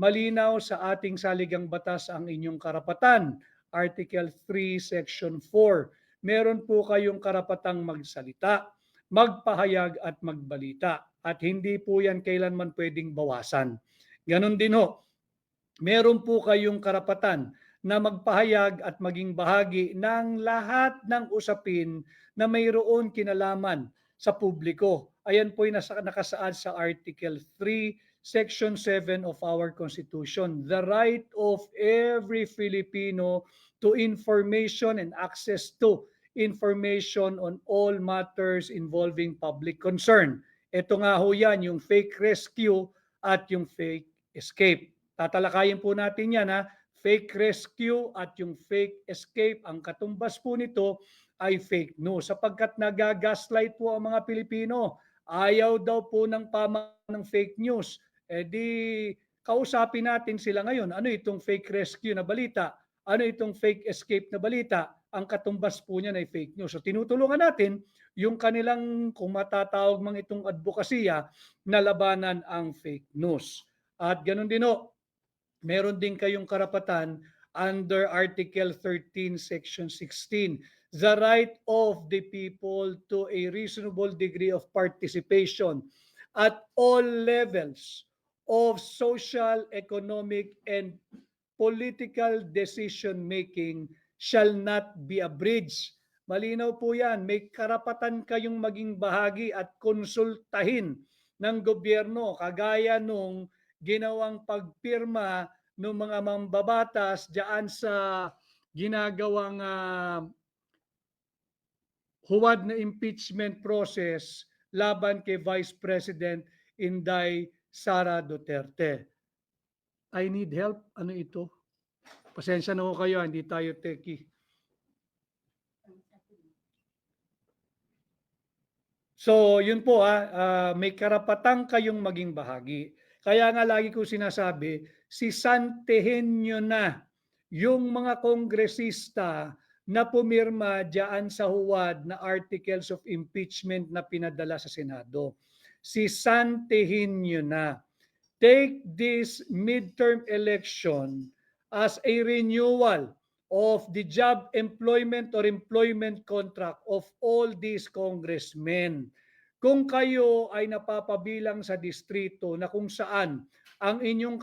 malinaw sa ating saligang batas ang inyong karapatan. Article 3, Section 4. Meron po kayong karapatang magsalita, magpahayag at magbalita. At hindi po yan kailanman pwedeng bawasan. Ganon din ho, meron po kayong karapatan na magpahayag at maging bahagi ng lahat ng usapin na mayroon kinalaman sa publiko. Ayan po yung nakasaad sa Article 3, Section 7 of our Constitution. The right of every Filipino to information and access to information on all matters involving public concern. Ito nga ho yan, yung fake rescue at yung fake escape. Tatalakayin po natin yan ha. Fake rescue at yung fake escape, ang katumbas po nito ay fake news sapagkat nagagaslight po ang mga Pilipino. Ayaw daw po ng ng fake news. Eh di kausapin natin sila ngayon. Ano itong fake rescue na balita? Ano itong fake escape na balita? Ang katumbas po niyan ay fake news. So tinutulungan natin yung kanilang, kung matatawag mang itong advokasya, na labanan ang fake news. At ganun din ho, meron din kayong karapatan under Article 13, Section 16, the right of the people to a reasonable degree of participation at all levels of social, economic, and political decision-making shall not be abridged. Malinaw po yan, may karapatan kayong maging bahagi at konsultahin ng gobyerno kagaya nung ginawang pagpirma ng mga mambabatas diyan sa ginagawang huwad na impeachment process laban kay Vice President Inday Sara Duterte. I need help. Ano ito? Pasensya na ho kayo, hindi tayo techie. So, yun po may karapatan kayong maging bahagi. Kaya nga lagi ko sinasabi, sisantehin nyo na yung mga kongresista na pumirma diyan sa huwad na articles of impeachment na pinadala sa Senado. Sisantehin nyo na. Take this midterm election as a renewal of the job employment or employment contract of all these congressmen. Kung kayo ay napapabilang sa distrito na kung saan ang inyong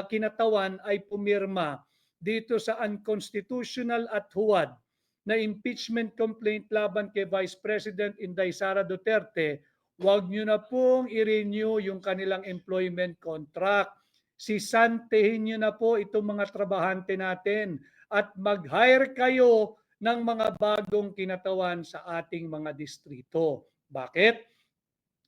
kinatawan ay pumirma dito sa unconstitutional at huwad na impeachment complaint laban kay Vice President Inday Sara Duterte, huwag nyo na pong i-renew yung kanilang employment contract. Sisantehin nyo na po itong mga trabahante natin at mag-hire kayo ng mga bagong kinatawan sa ating mga distrito. Bakit?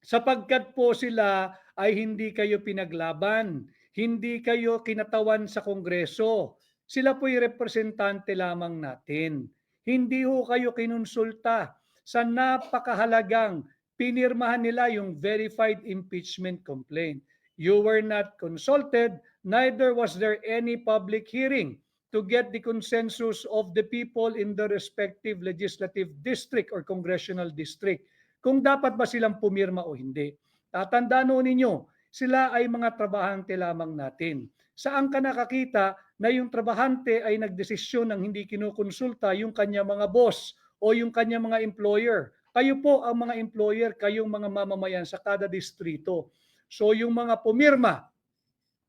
Sapagkat po sila ay hindi kayo pinaglaban, hindi kayo kinatawan sa Kongreso. Sila po'y representante lamang natin. Hindi ho kayo kinonsulta sa napakahalagang pinirmahan nila yung verified impeachment complaint. You were not consulted, neither was there any public hearing to get the consensus of the people in the respective legislative district or congressional district kung dapat ba silang pumirma o hindi. Tatandaan ninyo, sila ay mga trabahante lamang natin. Saan ka nakakita na yung trabahante ay nagdesisyon ng hindi kinukonsulta yung kanya mga boss o yung kanya mga employer? Kayo po ang mga employer, kayong mga mamamayan sa kada distrito. So yung mga pumirma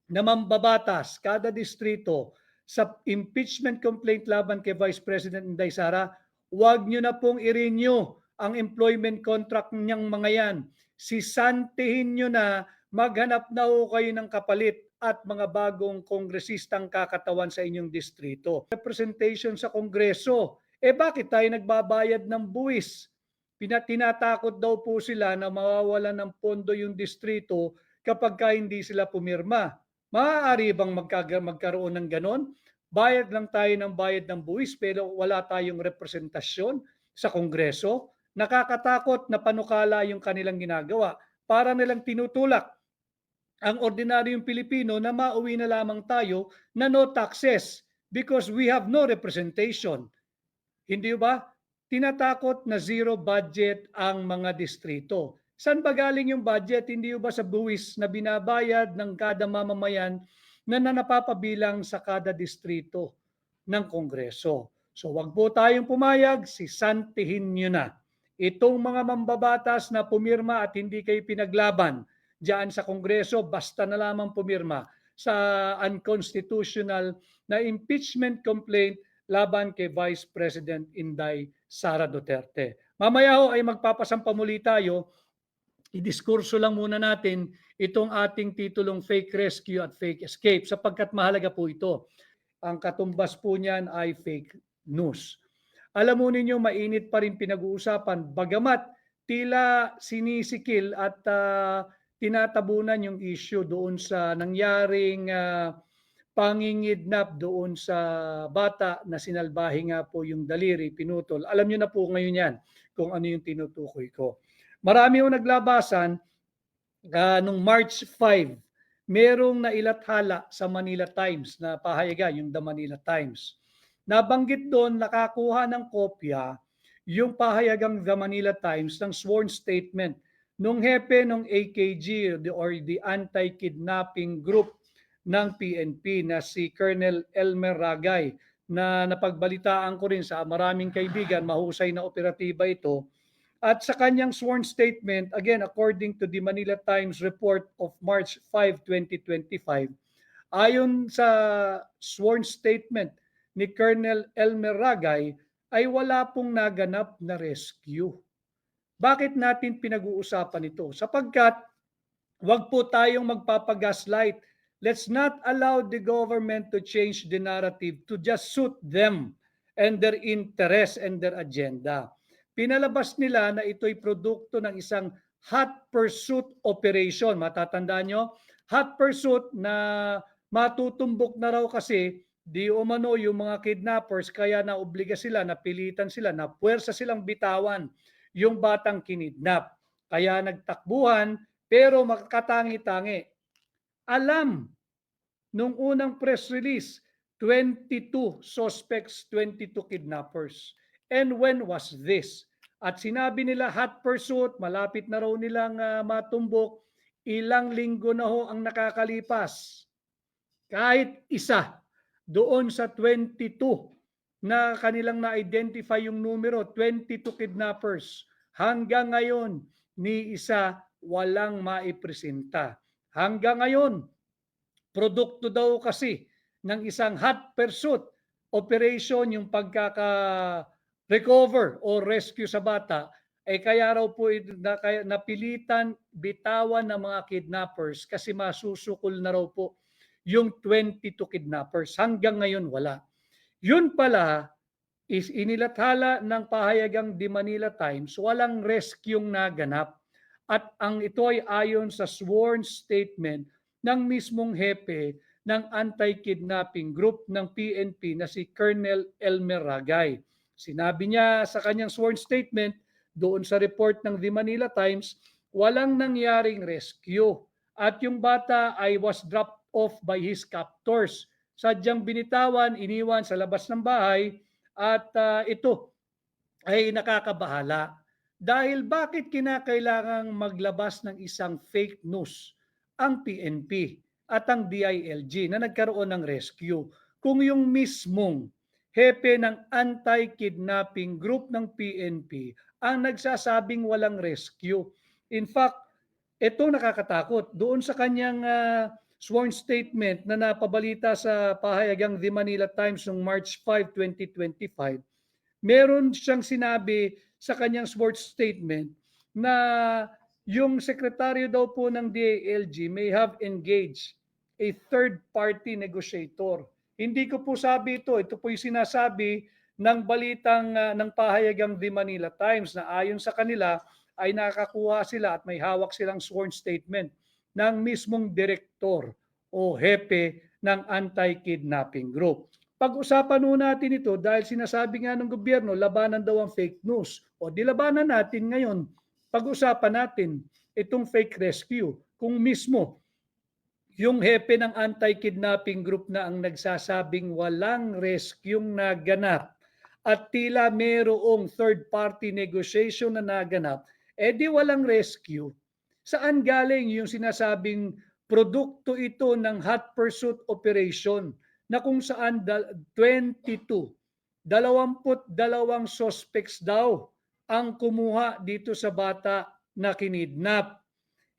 na mambabatas kada distrito sa impeachment complaint laban kay Vice President Inday Sara, huwag nyo na pong i-renew ang employment contract niyang mga yan. Sisantihin nyo na, maghanap na ho kayo ng kapalit at mga bagong kongresistang kakatawan sa inyong distrito. Representation sa Kongreso. Bakit tayo nagbabayad ng buwis? Tinatakot daw po sila na mawawalan ng pondo yung distrito kapag hindi sila pumirma. Maaari bang magkaroon ng ganon? Bayad lang tayo ng bayad ng buwis pero wala tayong representasyon sa Kongreso. Nakakatakot na panukala yung kanilang ginagawa. Para nilang tinutulak ang ordinaryong Pilipino na mauwi na lamang tayo na no taxes because we have no representation. Hindi ba? Tinatakot na zero budget ang mga distrito. Saan ba galing yung budget? Hindi ba sa buwis na binabayad ng kada mamamayan na napapabilang sa kada distrito ng Kongreso. So wag po tayong pumayag, sisantihin nyo na. Itong mga mambabatas na pumirma at hindi kayo pinaglaban diyan sa Kongreso, basta na lamang pumirma sa unconstitutional na impeachment complaint laban kay Vice President Inday Sara Duterte. Mamaya ho ay magpapasampa muli tayo. Idiskurso lang muna natin itong ating titulong fake rescue at fake escape sapagkat mahalaga po ito. Ang katumbas po niyan ay fake news. Alam mo ninyo, mainit pa rin pinag-uusapan bagamat tila sinisikil at tinatabunan yung issue doon sa nangyaring pangingidnap doon sa bata na sinalbahe nga po yung daliri, pinutol. Alam niyo na po ngayon yan kung ano yung tinutukoy ko. Marami yung naglabasan nung March 5, merong nailathala sa Manila Times na pahayagan, yung The Manila Times. Nabanggit doon, nakakuha ng kopya yung pahayagang The Manila Times ng sworn statement nung hepe ng AKG or the Anti-Kidnapping Group ng PNP na si Colonel Elmer Ragay na napagbalitaan ko rin sa maraming kaibigan, mahusay na operatiba ito. At sa kanyang sworn statement, again, according to the Manila Times report of March 5, 2025, ayon sa sworn statement ni Colonel Elmer Ragay, ay wala pong naganap na rescue. Bakit natin pinag-uusapan ito? Sapagkat wag po tayong magpapagaslight. Let's not allow the government to change the narrative to just suit them and their interest and their agenda. Pinalabas nila na ito'y produkto ng isang hot pursuit operation. Matatandaan nyo? Hot pursuit na matutumbok na raw kasi di umano yung mga kidnappers kaya naobliga sila, napilitan sila, napuwersa silang bitawan yung batang kinidnap. Kaya nagtakbuhan pero magkatangi-tangi. Alam nung unang press release, 22 suspects, 22 kidnappers. And when was this? At sinabi nila hot pursuit, malapit na raw nilang matumbok, ilang linggo na ho ang nakakalipas. Kahit isa doon sa 22 na kanilang na-identify yung numero, 22 kidnappers. Hanggang ngayon, ni isa walang maipresenta. Hanggang ngayon, produkto daw kasi ng isang hot pursuit operation yung pagkaka-recover o rescue sa bata, ay kaya raw po napilitan bitawan ng mga kidnappers kasi masusukol na raw po yung 22 kidnappers. Hanggang ngayon wala. Yun pala is inilathala ng pahayagang The Manila Times, walang rescue naganap. At ang ito ay ayon sa sworn statement ng mismong hepe ng anti-kidnapping group ng PNP na si Colonel Elmer Ragay. Sinabi niya sa kanyang sworn statement doon sa report ng The Manila Times, walang nangyaring rescue at yung bata ay was dropped off by his captors. Sadyang binitawan, iniwan sa labas ng bahay at ito ay nakakabahala. Dahil bakit kinakailangang maglabas ng isang fake news ang PNP at ang DILG na nagkaroon ng rescue kung yung mismong hepe ng anti-kidnapping group ng PNP ang nagsasabing walang rescue. In fact, ito nakakatakot. Doon sa kanyang sworn statement na napabalita sa pahayagang The Manila Times noong March 5, 2025, meron siyang sinabi sa kanyang sworn statement na yung sekretaryo daw po ng DILG may have engaged a third-party negotiator. Hindi ko po sabi ito po yung sinasabi ng balitang ng pahayagang The Manila Times na ayon sa kanila ay nakakuha sila at may hawak silang sworn statement ng mismong direktor o hepe ng anti-kidnapping group. Pag-usapan nun natin ito dahil sinasabi nga ng gobyerno, labanan daw ang fake news. O dilabanan natin ngayon, pag-usapan natin itong fake rescue. Kung mismo yung hepe ng anti-kidnapping group na ang nagsasabing walang rescue na ganap at tila mayroong third-party negotiation na naganap, di walang rescue. Saan galing yung sinasabing produkto ito ng hot pursuit operation na kung saan 22, 22 suspects daw ang kumuha dito sa bata na kinidnap.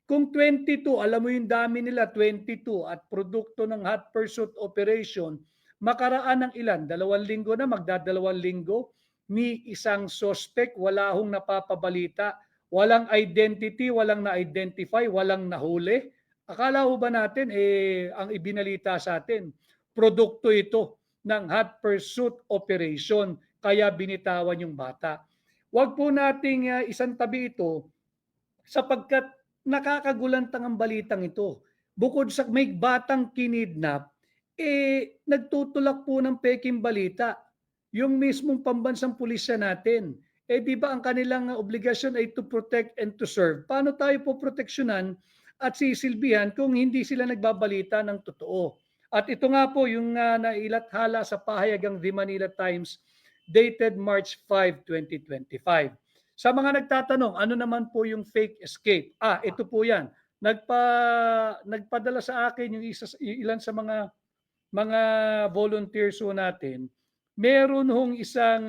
Kung 22, alam mo yung dami nila, 22 at produkto ng hot pursuit operation, makaraan ng ilan? 2 linggo na, magdadalawang linggo, ni isang suspect, wala hong napapabalita, walang identity, walang na-identify, walang nahuli. Akala ho ba natin, ang ibinalita sa atin, produkto ito ng hot pursuit operation, kaya binitawan yung bata. Huwag po nating isang tabi ito sapagkat nakakagulantang ang balitang ito. Bukod sa may batang kinidnap, nagtutulak po ng peking balita. Yung mismong pambansang pulisya natin. Di ba ang kanilang obligasyon ay to protect and to serve? Paano tayo po proteksyonan at sisilbihan kung hindi sila nagbabalita ng totoo? At ito nga po yung nailathala sa pahayagang The Manila Times dated March 5, 2025. Sa mga nagtatanong, ano naman po yung fake escape? Ito po yan. Nagpadala sa akin yung ilan sa mga volunteers ho natin. Meron hong isang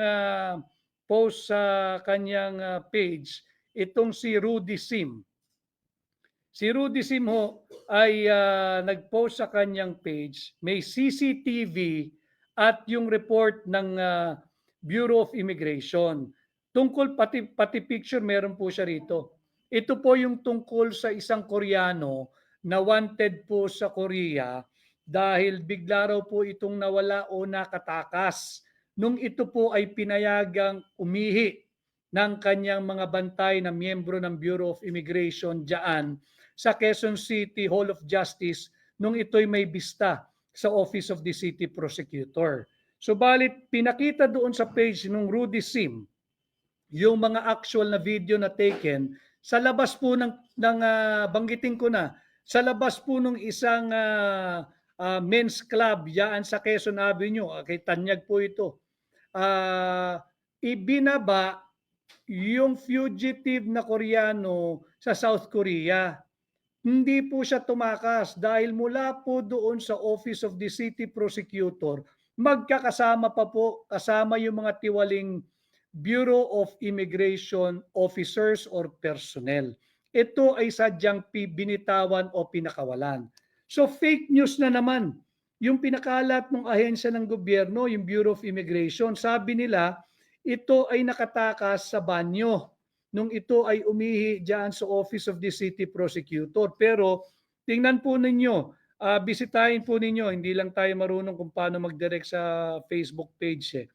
post sa kanyang page, itong si Rudy Sim. Si Rudy Sim ho ay nag-post sa kanyang page, may CCTV at yung report ng Bureau of Immigration. Tungkol pati picture meron po siya rito. Ito po yung tungkol sa isang Koreano na wanted po sa Korea dahil bigla raw po itong nawala o nakatakas nung ito po ay pinayagang umihi ng kanyang mga bantay na miyembro ng Bureau of Immigration diyan sa Quezon City Hall of Justice nung ito'y may bista sa Office of the City Prosecutor. Subalit pinakita doon sa page ng Rudy Sim yung mga actual na video na taken sa labas po ng banggitin ko na, sa labas po ng isang men's club yan sa Quezon Avenue, kay Tanyag po ito. Ibinaba yung fugitive na Koreano sa South Korea. Hindi po siya tumakas dahil mula po doon sa Office of the City Prosecutor, magkakasama pa po, kasama yung mga tiwaling Bureau of Immigration officers or personnel. Ito ay sadyang binitawan o pinakawalan. So fake news na naman. Yung pinakalat ng ahensya ng gobyerno, yung Bureau of Immigration, sabi nila, ito ay nakatakas sa banyo nung ito ay umihi diyan sa Office of the City Prosecutor. Pero tingnan po ninyo, bisitahin po ninyo, hindi lang tayo marunong kung paano mag-direct sa Facebook page.